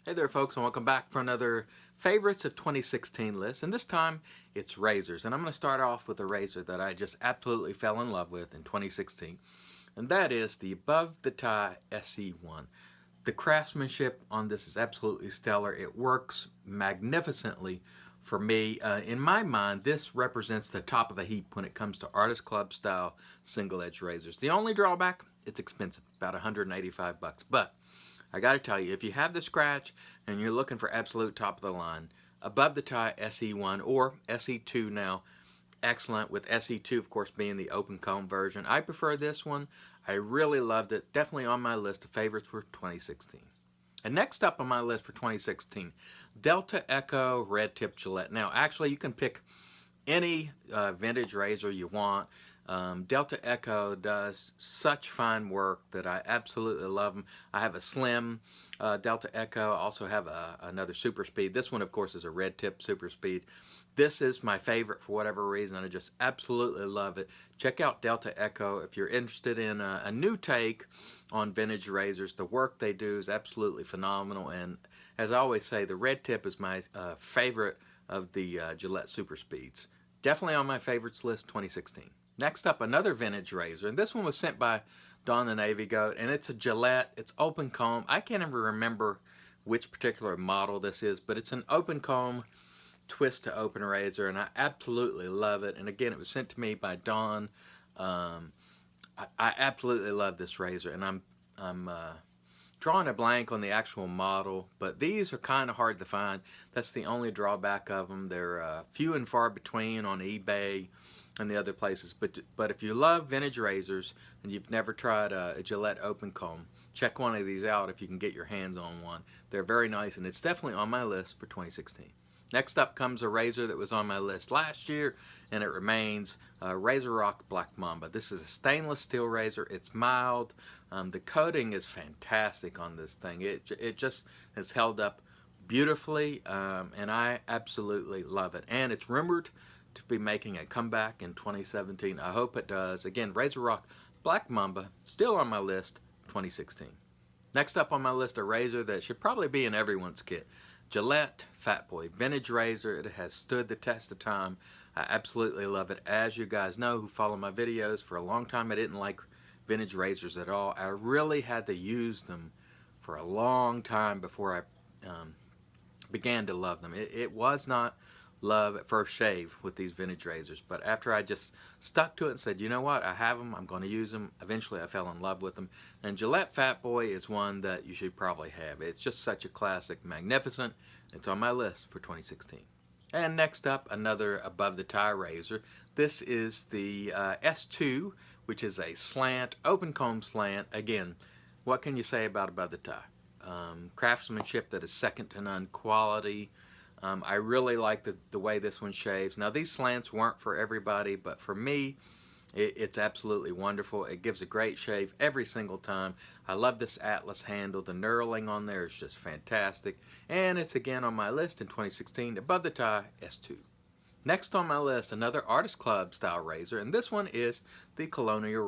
Hey there folks, and welcome back for another favorites of 2016 list, and this time it's razors. And I'm going to start off with a razor that I just absolutely fell in love with in 2016, and that is the Above the Tie SE1. The craftsmanship on this is absolutely stellar. It works magnificently for me. In my mind, this represents the top of the heap when it comes to artist club style single edge razors. The only drawback, it's expensive, about 185 bucks, but I gotta tell you, if you have the scratch and you're looking for absolute top of the line, Above the Tie SE1 or SE2 now, excellent, with SE2 of course being the open comb version. I prefer this one. I really loved it. Definitely on my list of favorites for 2016. And next up on my list for 2016, Delta Echo Red Tip Gillette. Now actually you can pick any vintage razor you want. Delta Echo does such fine work that I absolutely love them. I have a slim Delta Echo. I also have another Super Speed. This one, of course, is a red tip Super Speed. This is my favorite for whatever reason. I just absolutely love it. Check out Delta Echo if you're interested in a new take on vintage razors. The work they do is absolutely phenomenal. And as I always say, the red tip is my favorite of the Gillette Super Speeds. Definitely on my favorites list 2016. Next up, another vintage razor, and this one was sent by Dawn the Navy Goat, and it's a Gillette. It's open comb. I can't even remember which particular model this is, but it's an open comb twist to open razor, and I absolutely love it. And again, it was sent to me by Dawn. I absolutely love this razor, and I'm drawing a blank on the actual model, but these are kind of hard to find. That's the only drawback of them. They're few and far between on eBay and the other places. But if you love vintage razors and you've never tried a Gillette open comb, check one of these out if you can get your hands on one. They're very nice, and it's definitely on my list for 2016. Next up comes a razor that was on my list last year, and it remains Razor Rock Black Mamba. This is a stainless steel razor. It's mild. The coating is fantastic on this thing. It just has held up beautifully, and I absolutely love it. And it's rumored to be making a comeback in 2017. I hope it does. Again, Razor Rock Black Mamba, still on my list, 2016. Next up on my list, a razor that should probably be in everyone's kit. Gillette Fat Boy, vintage razor. It has stood the test of time. I absolutely love it. As you guys know who follow my videos, for a long time I didn't like vintage razors at all. I really had to use them for a long time before I began to love them. It was not love at first shave with these vintage razors, but after I just stuck to it and said, you know what, I have them, I'm going to use them, eventually I fell in love with them. And Gillette Fat Boy is one that you should probably have. It's just such a classic, magnificent. It's on my list for 2016. And next up, another Above the Tie razor. This is the S2, which is a slant, open comb slant. Again, what can you say about Above the Tie? Craftsmanship that is second to none, quality. I really like the way this one shaves. Now, these slants weren't for everybody, but for me, it's absolutely wonderful. It gives a great shave every single time. I love this Atlas handle. The knurling on there is just fantastic. And it's again on my list in 2016, Above the Tie S2. Next on my list, another Artist Club style razor, and this one is the Colonia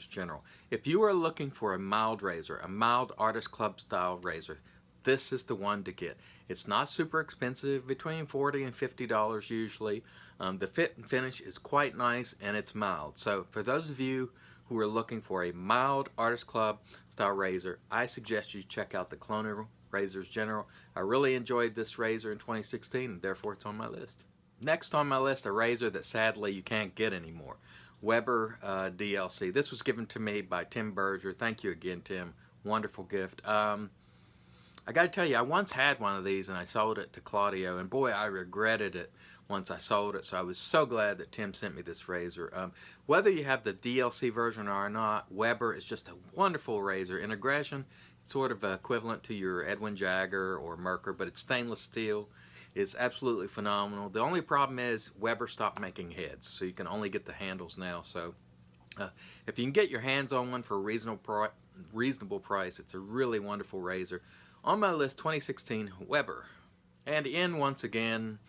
General. If you are looking for a mild razor, a mild Artist Club style razor, this is the one to get. It's not super expensive, between $40 and $50 usually. The fit and finish is quite nice, and it's mild. So for those of you who are looking for a mild Artist Club style razor, I suggest you check out the Colonia General. I really enjoyed this razor in 2016, and therefore it's on my list. Next on my list, a razor that sadly you can't get anymore. Weber DLC. This was given to me by Tim Berger. Thank you again, Tim. Wonderful gift. I got to tell you, I once had one of these and I sold it to Claudio, and boy, I regretted it once I sold it. So I was so glad that Tim sent me this razor. Whether you have the DLC version or not, Weber is just a wonderful razor. In aggression, it's sort of equivalent to your Edwin Jagger or Merkur, but it's stainless steel. It's absolutely phenomenal. The only problem is Weber stopped making heads, so you can only get the handles now. So if you can get your hands on one for a reasonable price, it's a really wonderful razor. On my list, 2016, Weber. And in once again,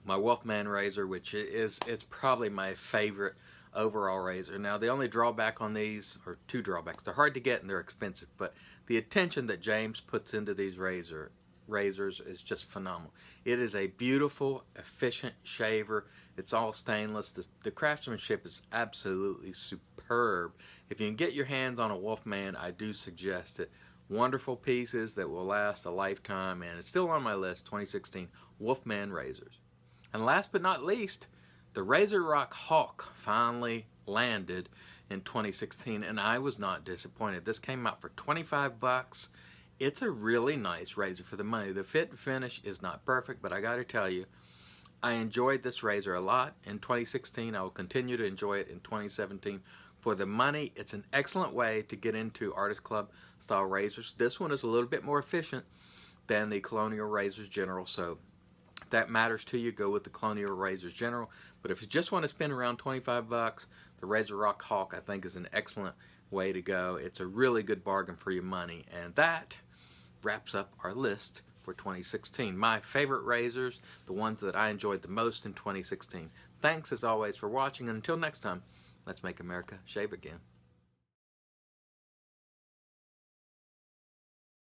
my Wolfman razor, which it's probably my favorite overall razor. Now, the only drawback on these, or two drawbacks, they're hard to get and they're expensive, but the attention that James puts into these razors razors is just phenomenal. It is a beautiful, efficient shaver. It's all stainless. The craftsmanship is absolutely superb. If you can get your hands on a Wolfman, I do suggest it. Wonderful pieces that will last a lifetime, and it's still on my list, 2016 Wolfman razors. And last but not least, the Razor Rock Hawk finally landed in 2016, and I was not disappointed. This came out for 25 bucks. It's a really nice razor for the money. The fit and finish is not perfect, but I got to tell you, I enjoyed this razor a lot in 2016. I will continue to enjoy it in 2017. For the money, it's an excellent way to get into Artist Club style razors. This one is a little bit more efficient than the Colonia General, so if that matters to you, go with the Colonia General. But if you just want to spend around 25 bucks, the Razor Rock Hawk I think is an excellent way to go. It's a really good bargain for your money. And that wraps up our list for 2016. My favorite razors, the ones that I enjoyed the most in 2016. Thanks as always for watching, and until next time, let's make America shave again.